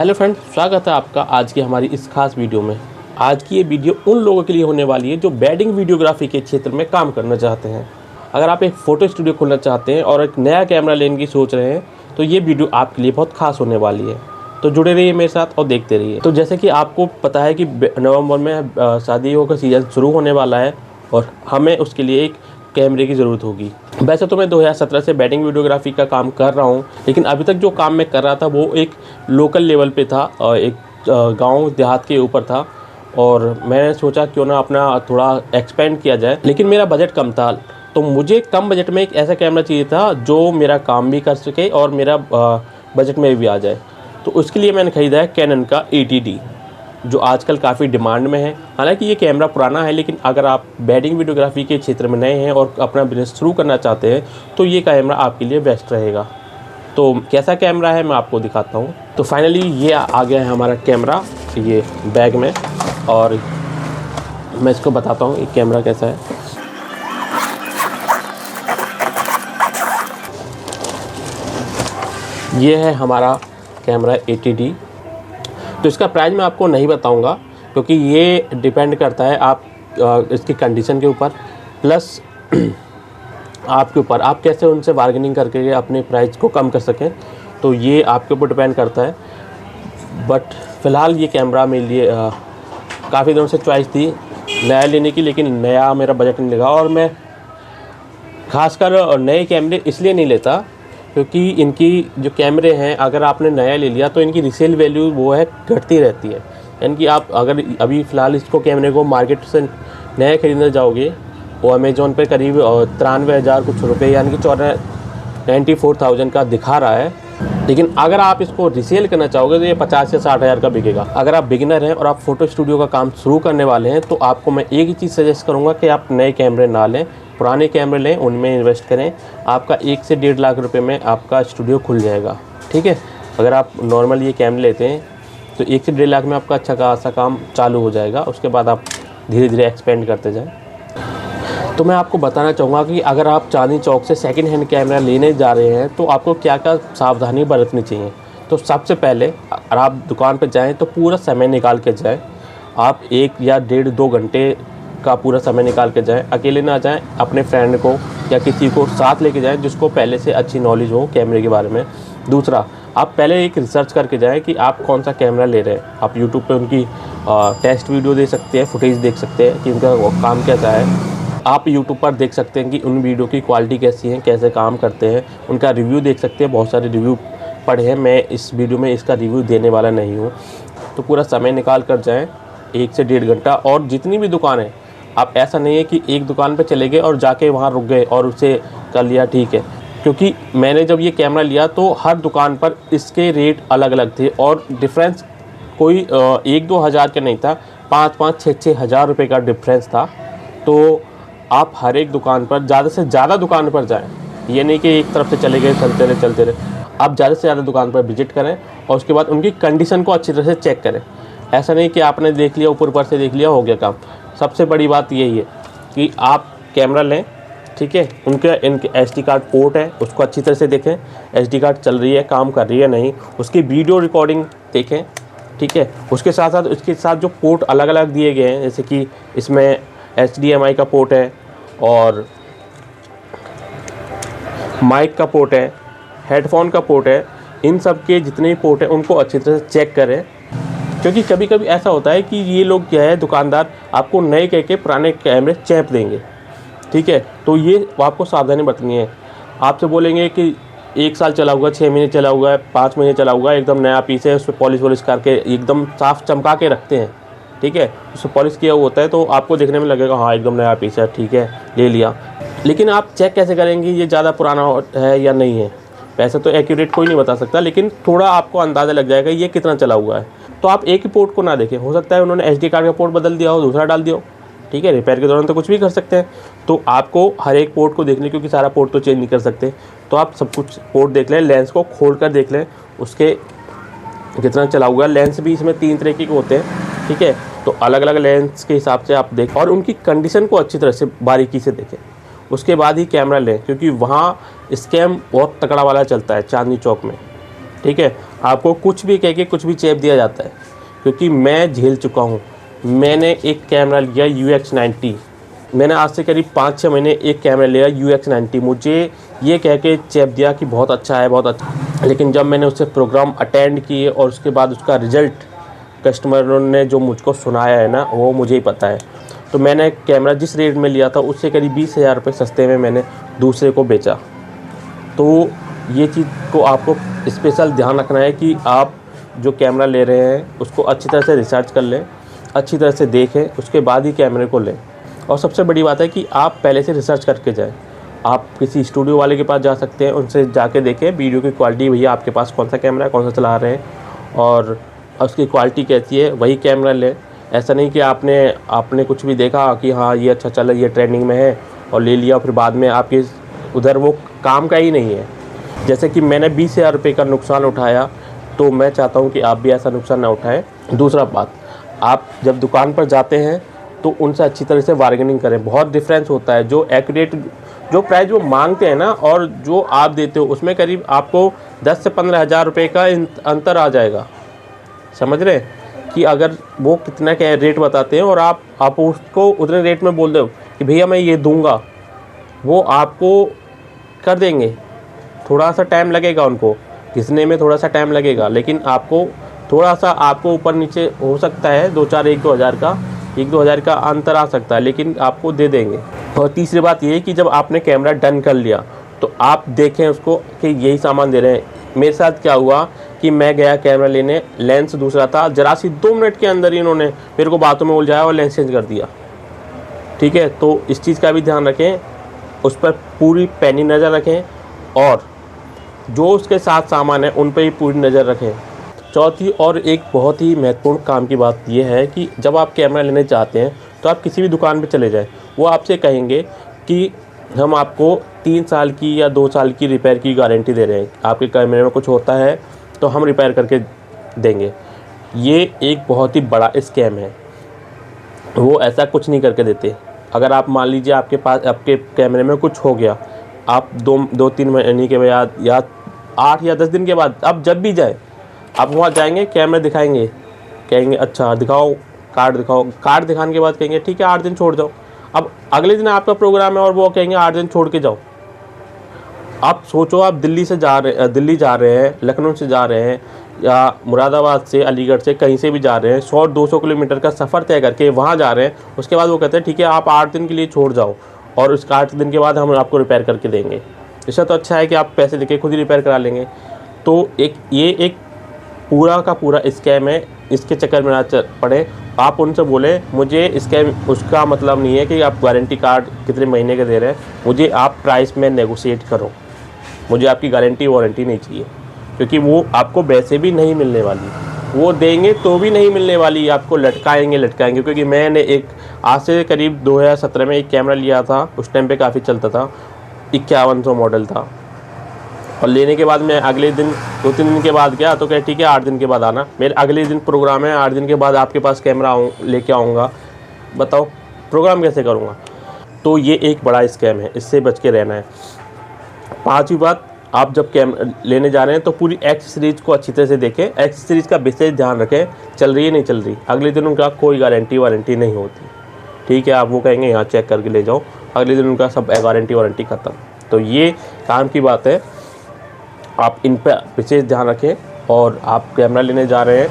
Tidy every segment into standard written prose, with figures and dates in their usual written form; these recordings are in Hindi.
हेलो फ्रेंड, स्वागत है आपका आज की हमारी इस खास वीडियो में। आज की ये वीडियो उन लोगों के लिए होने वाली है जो वेडिंग वीडियोग्राफी के क्षेत्र में काम करना चाहते हैं। अगर आप एक फ़ोटो स्टूडियो खोलना चाहते हैं और एक नया कैमरा लेने की सोच रहे हैं तो ये वीडियो आपके लिए बहुत खास होने वाली है। तो जुड़े रहिए मेरे साथ और देखते रहिए। तो जैसे कि आपको पता है कि नवंबर में शादियों का सीज़न शुरू होने वाला है और हमें उसके लिए एक कैमरे की ज़रूरत होगी। वैसे तो मैं 2017 से वेडिंग वीडियोग्राफी का काम कर रहा हूँ, लेकिन अभी तक जो काम मैं कर रहा था वो एक लोकल लेवल पे था, एक गांव देहात के ऊपर था। और मैंने सोचा क्यों ना अपना थोड़ा एक्सपेंड किया जाए, लेकिन मेरा बजट कम था। तो मुझे कम बजट में एक ऐसा कैमरा चाहिए था जो मेरा काम भी कर सके और मेरा बजट में भी आ जाए। तो उसके लिए मैंने ख़रीदा है कैनन का 80D, जो आजकल काफ़ी डिमांड में है। हालांकि ये कैमरा पुराना है, लेकिन अगर आप वेडिंग वीडियोग्राफी के क्षेत्र में नए हैं और अपना बिजनेस शुरू करना चाहते हैं तो ये कैमरा आपके लिए बेस्ट रहेगा। तो कैसा कैमरा है मैं आपको दिखाता हूँ। तो फाइनली ये आ गया है हमारा कैमरा ये बैग में, और मैं इसको बताता हूँ ये कैमरा कैसा है। ये है हमारा कैमरा 80D। तो इसका प्राइस मैं आपको नहीं बताऊंगा, क्योंकि ये डिपेंड करता है आप इसकी कंडीशन के ऊपर, प्लस आपके ऊपर आप कैसे उनसे बार्गेनिंग करके अपने प्राइस को कम कर सकें। तो ये आपके ऊपर डिपेंड करता है। बट फ़िलहाल ये कैमरा मेरे लिए काफ़ी दिनों से चॉइस थी नया लेने की, लेकिन नया मेरा बजट नहीं लगा। और मैं खासकर नए कैमरे इसलिए नहीं लेता क्योंकि इनकी जो कैमरे हैं, अगर आपने नया ले लिया तो इनकी रीसेल वैल्यू वो है घटती रहती है। यानी कि आप अगर अभी फ़िलहाल इसको कैमरे को मार्केट से नया खरीदने जाओगे वो अमेज़ॉन पे करीब 93,000 कुछ रुपये, यानी कि 94,000 का दिखा रहा है। लेकिन अगर आप इसको रीसेल करना चाहोगे तो ये 50 या 60,000 का बिकेगा। अगर आप बिगिनर हैं और आप फ़ोटो स्टूडियो का काम शुरू करने वाले हैं तो आपको मैं एक ही चीज़ सजेस्ट करूँगा कि आप नए कैमरे ना लें, पुराने कैमरे लें, उनमें इन्वेस्ट करें। आपका 1 से 1.5 लाख रुपए में आपका स्टूडियो खुल जाएगा। ठीक है, अगर आप नॉर्मल ये कैमरे लेते हैं तो 1 से 1.5 लाख में आपका अच्छा खासा काम चालू हो जाएगा। उसके बाद आप धीरे धीरे एक्सपेंड करते जाएँ। तो मैं आपको बताना चाहूँगा कि अगर आप चांदनी चौक से सेकंड हैंड कैमरा लेने जा रहे हैं तो आपको क्या क्या सावधानी बरतनी चाहिए। तो सबसे पहले अगर आप दुकान पर जाएँ तो पूरा समय निकाल के जाएँ। आप 1 या 1.5-2 घंटे का पूरा समय निकाल के जाएं। अकेले ना जाएं, अपने फ्रेंड को या किसी को साथ लेके जाएं जिसको पहले से अच्छी नॉलेज हो कैमरे के बारे में। दूसरा, आप पहले एक रिसर्च करके जाएं कि आप कौन सा कैमरा ले रहे हैं। आप यूट्यूब पे उनकी टेस्ट वीडियो देख सकते हैं, फुटेज देख सकते हैं कि उनका काम कैसा है। आप यूट्यूब पर देख सकते हैं कि उन वीडियो की क्वालिटी कैसी है, कैसे काम करते हैं, उनका रिव्यू देख सकते हैं। बहुत सारे रिव्यू पढ़े हैं, मैं इस वीडियो में इसका रिव्यू देने वाला नहीं हूँ। तो पूरा समय निकाल कर जाएँ, 1 से 1.5 घंटा। और जितनी भी दुकान है, आप ऐसा नहीं है कि एक दुकान पे चले गए और जाके वहाँ रुक गए और उसे कर लिया, ठीक है। क्योंकि मैंने जब ये कैमरा लिया तो हर दुकान पर इसके रेट अलग अलग थे और डिफरेंस कोई 1-2 हज़ार का नहीं था, 5-5, 6-6 हज़ार रुपये का डिफरेंस था। तो आप हर एक दुकान पर ज़्यादा से ज़्यादा दुकान पर जाएँ। ये नहीं कि एक तरफ से चले गए चलते रहे। आप ज़्यादा से ज़्यादा दुकान पर विजिट करें और उसके बाद उनकी कंडीशन को अच्छी तरह से चेक करें। ऐसा नहीं कि आपने देख लिया, ऊपर से देख लिया, हो गया काम। सबसे बड़ी बात यही है कि आप कैमरा लें, ठीक है। इनके SD कार्ड पोर्ट है, उसको अच्छी तरह से देखें। SD कार्ड चल रही है, काम कर रही है नहीं, उसकी वीडियो रिकॉर्डिंग देखें, ठीक है। उसके साथ साथ उसके साथ जो पोर्ट अलग अलग दिए गए हैं, जैसे कि इसमें HDMI का पोर्ट है और माइक का पोर्ट है, हेडफोन का पोर्ट है। इन सब के जितने भी पोर्ट हैं उनको अच्छी तरह से चेक करें, क्योंकि कभी कभी ऐसा होता है कि ये लोग क्या है, दुकानदार आपको नए कह के पुराने कैमरे चैंप देंगे, ठीक है। तो ये आपको सावधानी बरतनी है। आपसे बोलेंगे कि 1 साल चला हुआ, 6 महीने चला हुआ है, 5 महीने चला हुआ, एकदम नया पीस है, उस पर पॉलिश वॉलिश करके एकदम साफ़ चमका के रखते हैं, ठीक है। उस पर पॉलिश किया हुआ होता है तो आपको देखने में लगेगा हाँ एकदम नया पीस है, ठीक है, ले लिया। लेकिन आप चेक कैसे करेंगे ये ज़्यादा पुराना है या नहीं है। वैसे तो एक्यूरेट कोई नहीं बता सकता, लेकिन थोड़ा आपको अंदाज़ा लग जाएगा ये कितना चला हुआ है। तो आप एक ही पोर्ट को ना देखें, हो सकता है उन्होंने SD कार्ड का पोर्ट बदल दिया हो, दूसरा डाल दिया हो, ठीक है। रिपेयर के दौरान तो कुछ भी कर सकते हैं। तो आपको हर एक पोर्ट को देखने, क्योंकि सारा पोर्ट तो चेंज नहीं कर सकते, तो आप सब कुछ पोर्ट देख लें, लेंस को खोल कर देख लें उसके कितना चला हुआ है। लेंस भी इसमें 3 तरह के होते हैं, ठीक है। तो अलग अलग लेंस के हिसाब से आप देखें और उनकी कंडीशन को अच्छी तरह से बारीकी से देखें। उसके बाद ही कैमरा लें, क्योंकि वहाँ स्कैम बहुत तकड़ा वाला चलता है चांदनी चौक में, ठीक है। आपको कुछ भी कह के कुछ भी चेप दिया जाता है, क्योंकि मैं झेल चुका हूँ। मैंने एक कैमरा लिया UX90, मैंने आज से करीब 5-6 महीने एक कैमरा लिया UX90, मुझे ये कह के चेप दिया कि बहुत अच्छा है, बहुत अच्छा। लेकिन जब मैंने उससे प्रोग्राम अटेंड किए और उसके बाद उसका रिज़ल्ट कस्टमरों ने जो मुझको सुनाया है ना, वो मुझे ही पता है। तो मैंने कैमरा जिस रेट में लिया था उससे करीब 20,000 रुपये सस्ते में मैंने दूसरे को बेचा। तो ये चीज़ को आपको स्पेशल ध्यान रखना है कि आप जो कैमरा ले रहे हैं उसको अच्छी तरह से रिसर्च कर लें, अच्छी तरह से देखें, उसके बाद ही कैमरे को लें। और सबसे बड़ी बात है कि आप पहले से रिसर्च करके जाएं। आप किसी स्टूडियो वाले के पास जा सकते हैं, उनसे जाके देखें वीडियो की क्वालिटी, भैया आपके पास कौन सा कैमरा है, कौन सा चला रहे हैं और उसकी क्वालिटी कैसी है, वही कैमरा लें। ऐसा नहीं कि आपने कुछ भी देखा कि हाँ ये अच्छा चल रहा है, ये ट्रेंडिंग में है और ले लिया, फिर बाद में आपके उधर वो काम का ही नहीं है। जैसे कि मैंने 20,000 रुपये का नुकसान उठाया, तो मैं चाहता हूँ कि आप भी ऐसा नुकसान ना उठाएं। दूसरा बात, आप जब दुकान पर जाते हैं तो उनसे अच्छी तरह से बार्गेनिंग करें। बहुत डिफरेंस होता है, जो एक्यूरेट जो प्राइस वो मांगते हैं ना और जो आप देते हो उसमें करीब आपको 10 से 15,000 रुपये का अंतर आ जाएगा। समझ रहे हैं कि अगर वो कितना क्या रेट बताते हैं और आप उसको उतने रेट में बोल दो कि भैया मैं ये दूंगा, वो आपको कर देंगे। थोड़ा सा टाइम लगेगा, उनको घिसने में थोड़ा सा टाइम लगेगा, लेकिन आपको थोड़ा सा आपको ऊपर नीचे हो सकता है, 1-2 हज़ार का अंतर आ सकता है, लेकिन आपको दे देंगे। और तीसरी बात ये है कि जब आपने कैमरा डन कर लिया तो आप देखें उसको कि यही सामान दे रहे हैं। मेरे साथ क्या हुआ कि मैं गया कैमरा लेने, लेंस दूसरा था, जरा सी 2 मिनट के अंदर ही इन्होंने मेरे को बातों में उलझाया और लेंस चेंज कर दिया। ठीक है, तो इस चीज़ का भी ध्यान रखें, उस पर पूरी पैनी नज़र रखें और जो उसके साथ सामान है उन पर ही पूरी नज़र रखें। चौथी और एक बहुत ही महत्वपूर्ण काम की बात यह है कि जब आप कैमरा लेने चाहते हैं तो आप किसी भी दुकान पर चले जाएं, वो आपसे कहेंगे कि हम आपको 3 साल की या 2 साल की रिपेयर की गारंटी दे रहे हैं, आपके कैमरे में कुछ होता है तो हम रिपेयर करके देंगे। ये एक बहुत ही बड़ा स्कैम है, वो ऐसा कुछ नहीं करके देते। अगर आप मान लीजिए आपके कैमरे में कुछ हो गया, आप 2-3 महीने के बाद या 8 या 10 दिन के बाद आप जब भी जाए, आप वहाँ जाएंगे, कैमरा दिखाएंगे, कहेंगे अच्छा दिखाओ, कार्ड दिखाओ, कार्ड दिखाने के बाद कहेंगे ठीक है 8 दिन छोड़ जाओ। अब अगले दिन आपका प्रोग्राम है और वो कहेंगे 8 दिन छोड़ के जाओ। आप सोचो, आप दिल्ली जा रहे हैं, लखनऊ से जा रहे हैं या मुरादाबाद से, अलीगढ़ से, कहीं से भी जा रहे हैं, 100-200 किलोमीटर का सफ़र तय करके वहाँ जा रहे हैं। उसके बाद वो कहते हैं ठीक है आप 8 दिन के लिए छोड़ जाओ और उसके 8 दिन के बाद हम आपको रिपेयर करके देंगे। इससे तो अच्छा है कि आप पैसे देके खुद ही रिपेयर करा लेंगे। तो ये एक पूरा का पूरा स्कैम है, इसके चक्कर में ना पड़े। आप उनसे बोले मुझे स्कैम उसका मतलब नहीं है कि आप गारंटी कार्ड कितने महीने के दे रहे हैं, मुझे आप प्राइस में नेगोशिएट करो, मुझे आपकी गारंटी वारंटी नहीं चाहिए, क्योंकि वो आपको वैसे भी नहीं मिलने वाली, वो देंगे तो भी नहीं मिलने वाली, आपको लटकाएंगे। क्योंकि मैंने आज से करीब 2017 में एक कैमरा लिया था, उस टाइम पे काफ़ी चलता था, 5100 मॉडल था, और लेने के बाद मैं अगले दिन 2-3 दिन के बाद गया तो कहे ठीक है 8 दिन के बाद आना। मेरे अगले दिन प्रोग्राम है, 8 दिन के बाद आपके पास कैमरा लेके आऊँगा, बताओ प्रोग्राम कैसे करूँगा। तो ये एक बड़ा स्कैम है, इससे बच के रहना है। 5वीं बात, आप जब कैमरा लेने जा रहे हैं तो पूरी एक्सेसरीज़ को अच्छी तरह से देखें, एक्सेसरीज़ का विशेष ध्यान रखें, चल रही है नहीं चल रही। अगले दिन उनका कोई गारंटी वारंटी नहीं होती, ठीक है, आप वो कहेंगे यहाँ चेक करके ले जाओ, अगले दिन उनका सब गारंटी वारंटी ख़त्म। तो ये काम की बात है, आप इन पर विशेष ध्यान रखें। और आप कैमरा लेने जा रहे हैं,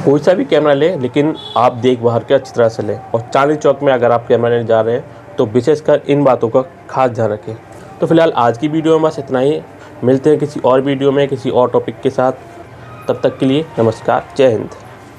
कोई सा भी कैमरा लें, लेकिन आप देख भाल के अच्छी तरह से लें। और चांदनी चौक में अगर आप कैमरा लेने जा रहे हैं तो विशेषकर इन बातों का खास ध्यान रखें। तो फिलहाल आज की वीडियो में बस इतना ही, मिलते हैं किसी और वीडियो में किसी और टॉपिक के साथ। तब तक के लिए नमस्कार, जय हिंद।